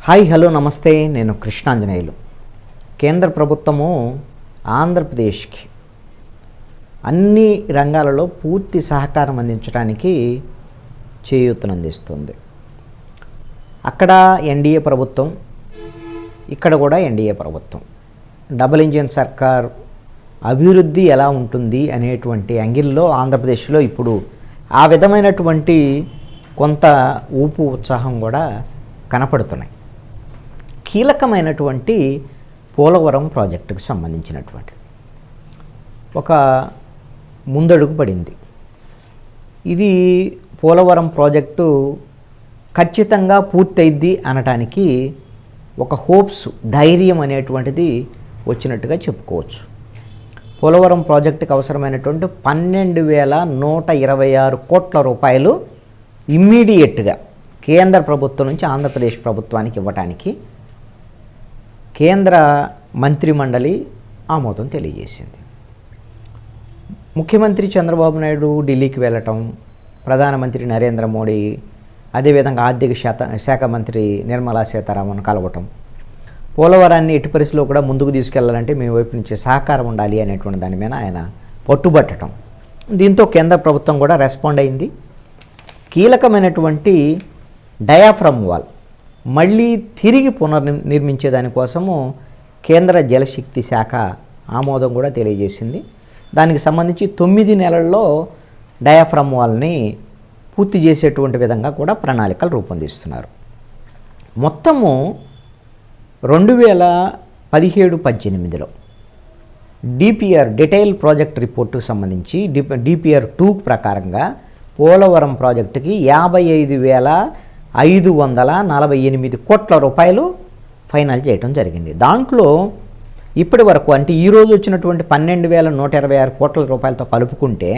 Hi hello నమస్తే, నేను కృష్ణాంజనేయులు. కేంద్ర ప్రభుత్వము ఆంధ్రప్రదేశ్కి అన్ని రంగాలలో పూర్తి సహకారం అందించడానికి చేయూతనందిస్తుంది. అక్కడ ఎన్డీఏ ప్రభుత్వం, ఇక్కడ కూడా ఎన్డీఏ ప్రభుత్వం. డబుల్ ఇంజిన్ సర్కార్ అభివృద్ధి ఎలా ఉంటుంది అనేటువంటి యాంగిల్లో ఆంధ్రప్రదేశ్లో ఇప్పుడు ఆ విధమైనటువంటి కొంత ఊపు ఉత్సాహం కూడా కనపడుతున్నాయి. కీలకమైనటువంటి పోలవరం ప్రాజెక్టుకు సంబంధించినటువంటి ఒక ముందడుగు పడింది. ఇది పోలవరం ప్రాజెక్టు ఖచ్చితంగా పూర్తయిద్ది అనటానికి ఒక హోప్స్, ధైర్యం అనేటువంటిది వచ్చినట్టుగా చెప్పుకోవచ్చు. పోలవరం ప్రాజెక్టుకు అవసరమైనటువంటి 12,126 కోట్ల రూపాయలు ఇమ్మీడియట్గా కేంద్ర ప్రభుత్వం నుంచి ఆంధ్రప్రదేశ్ ప్రభుత్వానికి ఇవ్వటానికి కేంద్ర మంత్రిమండలి ఆమోదం తెలియజేసింది. ముఖ్యమంత్రి చంద్రబాబు నాయుడు ఢిల్లీకి వెళ్ళటం, ప్రధానమంత్రి నరేంద్ర మోడీ, అదేవిధంగా ఆర్థిక శాఖ మంత్రి నిర్మలా సీతారామన్ కలవటం, పోలవరాన్ని ఎట్టి పరిస్థితిలో కూడా ముందుకు తీసుకెళ్లాలంటే మీ వైపు నుంచి సహకారం ఉండాలి అనేటువంటి దాని మీద ఆయన పట్టుబట్టడం, దీంతో కేంద్ర ప్రభుత్వం కూడా రెస్పాండ్ అయింది. కీలకమైనటువంటి డయాఫ్రమ్ వాల్ మళ్ళీ తిరిగి పునర్నిర్మించే దానికోసము కేంద్ర జలశక్తి శాఖ ఆమోదం కూడా తెలియజేసింది. దానికి సంబంధించి 9 నెలల్లో డయాఫ్రమ్ వాల్ని పూర్తి చేసేటువంటి విధంగా కూడా ప్రణాళికలు రూపొందిస్తున్నారు. మొత్తము 2017-18లో డిపిఆర్ డీటెయిల్ ప్రాజెక్ట్ రిపోర్టుకు సంబంధించి డిపిఆర్ 2 ప్రకారంగా పోలవరం ప్రాజెక్టుకి 55,548 కోట్ల రూపాయలు ఫైనల్ చేయడం జరిగింది. దాంట్లో ఇప్పటి వరకు అంటే ఈరోజు వచ్చినటువంటి 12,126 కోట్ల రూపాయలతో కలుపుకుంటే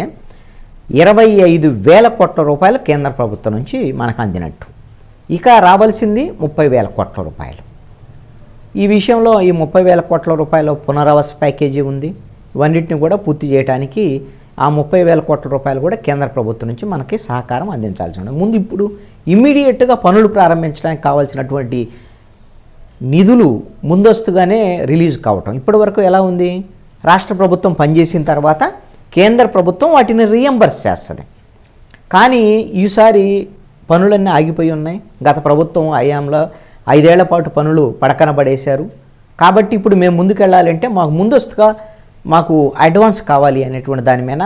25,000 కోట్ల రూపాయలు కేంద్ర ప్రభుత్వం నుంచి మనకు అందినట్టు. ఇక రావాల్సింది 30,000 కోట్ల రూపాయలు. ఈ విషయంలో ఈ 30,000 కోట్ల రూపాయల పునరావాస ప్యాకేజీ ఉంది. ఇవన్నిటిని కూడా పూర్తి చేయడానికి ఆ 30,000 కోట్ల రూపాయలు కూడా కేంద్ర ప్రభుత్వం నుంచి మనకి సహకారం అందించాల్సి ఉంది. ముందు ఇప్పుడు ఇమ్మీడియట్గా పనులు ప్రారంభించడానికి కావాల్సినటువంటి నిధులు ముందస్తుగానే రిలీజ్ కావటం. ఇప్పటి వరకు ఎలా ఉంది, రాష్ట్ర ప్రభుత్వం పనిచేసిన తర్వాత కేంద్ర ప్రభుత్వం వాటిని రీఎంబర్స్ చేస్తుంది. కానీ ఈసారి పనులన్నీ ఆగిపోయి ఉన్నాయి. గత ప్రభుత్వం హయాంలో 5 ఏళ్ల పాటు పనులు పడకన పడేశారు. కాబట్టి ఇప్పుడు మేము ముందుకెళ్ళాలంటే ముందస్తుగా మాకు అడ్వాన్స్ కావాలి అనేటువంటి దాని మీద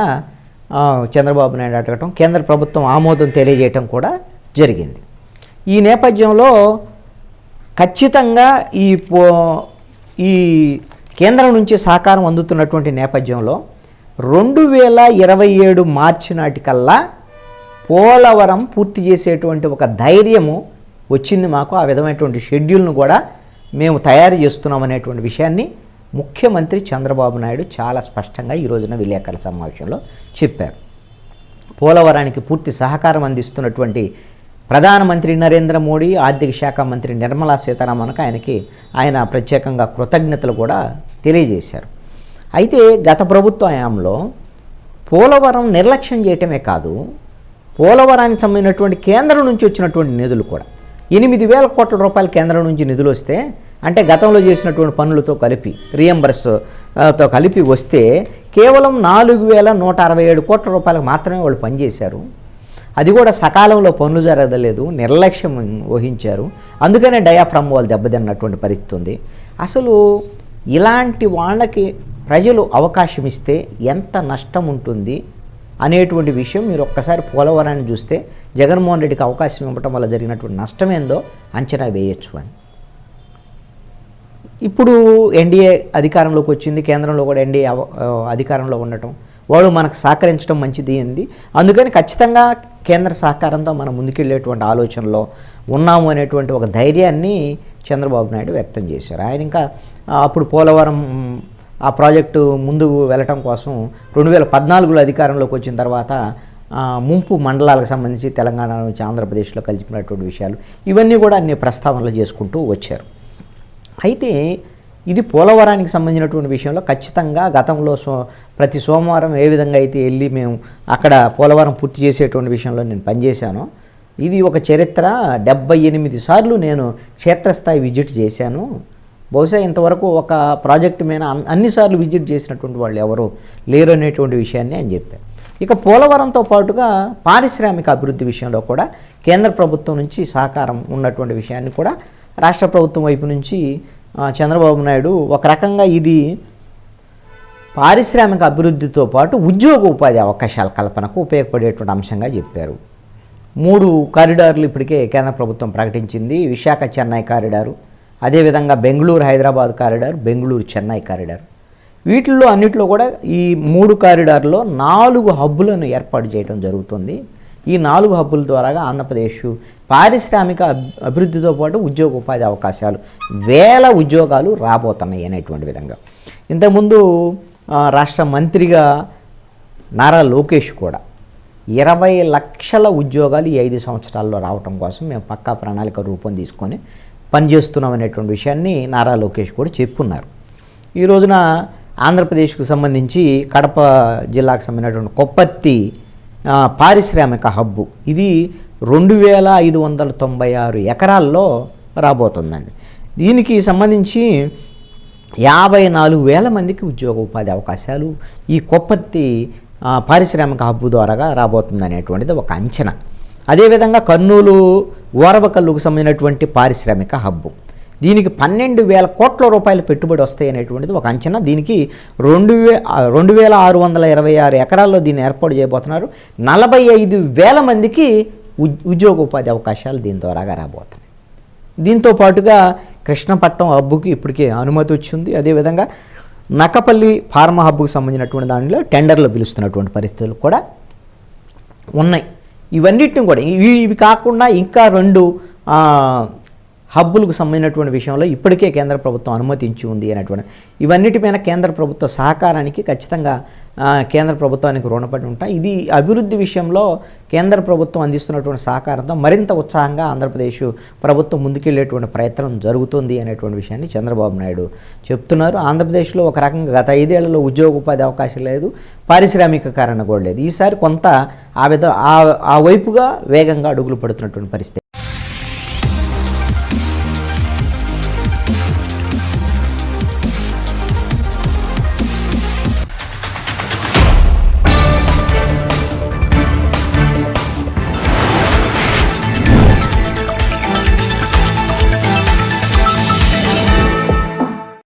చంద్రబాబు నాయుడు అడగటం, కేంద్ర ప్రభుత్వం ఆమోదం తెలియజేయటం కూడా జరిగింది. ఈ నేపథ్యంలో ఖచ్చితంగా ఈ కేంద్రం నుంచి సహకారం అందుతున్నటువంటి నేపథ్యంలో 2027 మార్చి నాటికల్లా పోలవరం పూర్తి చేసేటువంటి ఒక ధైర్యము వచ్చింది మాకు. ఆ విధమైనటువంటి షెడ్యూల్ను కూడా మేము తయారు చేస్తున్నాం అనేటువంటి విషయాన్ని ముఖ్యమంత్రి చంద్రబాబు నాయుడు చాలా స్పష్టంగా ఈ రోజున విలేకరుల సమావేశంలో చెప్పారు. పోలవరానికి పూర్తి సహకారం అందిస్తున్నటువంటి ప్రధానమంత్రి నరేంద్ర మోడీ, ఆర్థిక శాఖ మంత్రి నిర్మలా సీతారామన్కు ఆయన ప్రత్యేకంగా కృతజ్ఞతలు కూడా తెలియజేశారు. అయితే గత ప్రభుత్వ హయాంలో పోలవరం నిర్లక్ష్యం చేయటమే కాదు, పోలవరానికి సంబంధించినటువంటి కేంద్రం నుంచి వచ్చినటువంటి నిధులు కూడా 8,000 కోట్ల రూపాయలు కేంద్రం నుంచి నిధులు వస్తే, అంటే గతంలో చేసినటువంటి పనులతో కలిపి రీఎంబర్స్తో కలిపి వస్తే కేవలం 4,167 కోట్ల రూపాయలకు మాత్రమే వాళ్ళు పనిచేశారు. అది కూడా సకాలంలో పనులు జరగలేదు, నిర్లక్ష్యం వహించారు. అందుకనే డయాఫ్రమ్ వాల్ దెబ్బతిన్నటువంటి పరిస్థితి ఉంది. అసలు ఇలాంటి వాళ్ళకి ప్రజలు అవకాశం ఇస్తే ఎంత నష్టం ఉంటుంది అనేటువంటి విషయం మీరు ఒక్కసారి పోలవరాన్ని చూస్తే జగన్మోహన్ రెడ్డికి అవకాశం ఇవ్వటం వల్ల జరిగినటువంటి నష్టమేందో అంచనా వేయచ్చు అని. ఇప్పుడు ఎన్డీఏ అధికారంలోకి వచ్చింది, కేంద్రంలో కూడా ఎన్డీఏ అధికారంలో ఉండటం, వాళ్ళు మనకు సహకరించడం మంచిది అయింది. అందుకని ఖచ్చితంగా కేంద్ర సహకారంతో మనం ముందుకెళ్ళేటువంటి ఆలోచనలో ఉన్నాము అనేటువంటి ఒక ధైర్యాన్ని చంద్రబాబు నాయుడు వ్యక్తం చేశారు. ఆయన ఇంకా అప్పుడు పోలవరం ఆ ప్రాజెక్టు ముందుకు వెళ్ళటం కోసం 2014లో అధికారంలోకి వచ్చిన తర్వాత ముంపు మండలాలకు సంబంధించి తెలంగాణ నుంచి ఆంధ్రప్రదేశ్లో కలిపినటువంటి విషయాలు ఇవన్నీ కూడా అన్ని ప్రస్తావనలు చేసుకుంటూ వచ్చారు. అయితే ఇది పోలవరానికి సంబంధించినటువంటి విషయంలో ఖచ్చితంగా గతంలో ప్రతి సోమవారం ఏ విధంగా అయితే వెళ్ళి మేము అక్కడ పోలవరం పూర్తి చేసేటువంటి విషయంలో నేను పనిచేశానో ఇది ఒక చరిత్ర. 78 సార్లు నేను క్షేత్రస్థాయి విజిట్ చేశాను. బహుశా ఇంతవరకు ఒక ప్రాజెక్టు మీద అన్నిసార్లు విజిట్ చేసినటువంటి వాళ్ళు ఎవరు లేరు అనేటువంటి విషయాన్ని ఆయన చెప్పారు. ఇక పోలవరంతో పాటుగా పారిశ్రామిక అభివృద్ధి విషయంలో కూడా కేంద్ర ప్రభుత్వం నుంచి సహకారం ఉన్నటువంటి విషయాన్ని కూడా రాష్ట్ర ప్రభుత్వం వైపు నుంచి చంద్రబాబు నాయుడు ఒక రకంగా ఇది పారిశ్రామిక అభివృద్ధితో పాటు ఉద్యోగ ఉపాధి అవకాశాల కల్పనకు ఉపయోగపడేటువంటి అంశంగా చెప్పారు. 3 కారిడార్లు ఇప్పటికే కేంద్ర ప్రభుత్వం ప్రకటించింది. విశాఖ చెన్నై కారిడారు, అదేవిధంగా బెంగళూరు హైదరాబాద్ కారిడార్, బెంగళూరు చెన్నై కారిడార్. వీటిల్లో అన్నింటిలో కూడా ఈ 3 కారిడార్లో 4 హబ్బులను ఏర్పాటు చేయడం జరుగుతుంది. ఈ 4 హబ్బుల ద్వారా ఆంధ్రప్రదేశ్ పారిశ్రామిక అభివృద్ధితో పాటు ఉద్యోగ ఉపాధి అవకాశాలు, వేల ఉద్యోగాలు రాబోతున్నాయి అనేటువంటి విధంగా. ఇంతకుముందు రాష్ట్ర మంత్రిగా నారా లోకేష్ కూడా 20 లక్షల ఉద్యోగాలు ఈ 5 సంవత్సరాల్లో రావటం కోసం మేము పక్కా ప్రణాళిక రూపొందించుకొని పనిచేస్తున్నాం అనేటువంటి విషయాన్ని నారా లోకేష్ కూడా చెప్పున్నారు. ఈ రోజున ఆంధ్రప్రదేశ్కు సంబంధించి కడప జిల్లాకు సంబంధించినటువంటి కొప్పత్తి పారిశ్రామిక హబ్బు ఇది 2596 ఎకరాల్లో రాబోతుందండి. దీనికి సంబంధించి 54,000 మందికి ఉద్యోగ ఉపాధి అవకాశాలు ఈ కొప్పత్తి పారిశ్రామిక హబ్బు ద్వారాగా రాబోతుంది అనేటువంటిది ఒక అంచనా. అదేవిధంగా కర్నూలు ఓరవకల్లుకు సంబంధించినటువంటి పారిశ్రామిక హబ్బు, దీనికి 12,000 కోట్ల రూపాయలు పెట్టుబడి వస్తాయి అనేటువంటిది ఒక అంచనా. దీనికి 2,626 ఎకరాల్లో దీన్ని ఏర్పాటు చేయబోతున్నారు. 45,000 మందికి ఉద్యోగ ఉపాధి అవకాశాలు దీని ద్వారాగా రాబోతున్నాయి. దీంతో పాటుగా కృష్ణపట్నం హబ్బుకి ఇప్పటికే అనుమతి వచ్చింది. అదేవిధంగా నక్కపల్లి ఫార్మా హబ్బుకు సంబంధించినటువంటి దానిలో టెండర్లు పిలుస్తున్నటువంటి పరిస్థితులు కూడా ఉన్నాయి. ఇవన్నిటిని కూడా ఇవి కాకుండా ఇంకా 2 హబ్బులకు సంబంధించినటువంటి విషయంలో ఇప్పటికే కేంద్ర ప్రభుత్వం అనుమతించి ఉంది అనేటువంటి ఇవన్నిటిపైన కేంద్ర ప్రభుత్వ సహకారానికి ఖచ్చితంగా కేంద్ర ప్రభుత్వానికి రుణపడి ఉంటాయి. ఇది అభివృద్ధి విషయంలో కేంద్ర ప్రభుత్వం అందిస్తున్నటువంటి సహకారంతో మరింత ఉత్సాహంగా ఆంధ్రప్రదేశ్ ప్రభుత్వం ముందుకెళ్లేటువంటి ప్రయత్నం జరుగుతుంది అనేటువంటి విషయాన్ని చంద్రబాబు నాయుడు చెప్తున్నారు. ఆంధ్రప్రదేశ్లో ఒక రకంగా గత 5 ఏళ్లలో ఉద్యోగ ఉపాధి అవకాశం లేదు, పారిశ్రామికీకరణ కూడా లేదు. ఈసారి కొంత ఆ వైపుగా వేగంగా అడుగులు పడుతున్నటువంటి పరిస్థితి.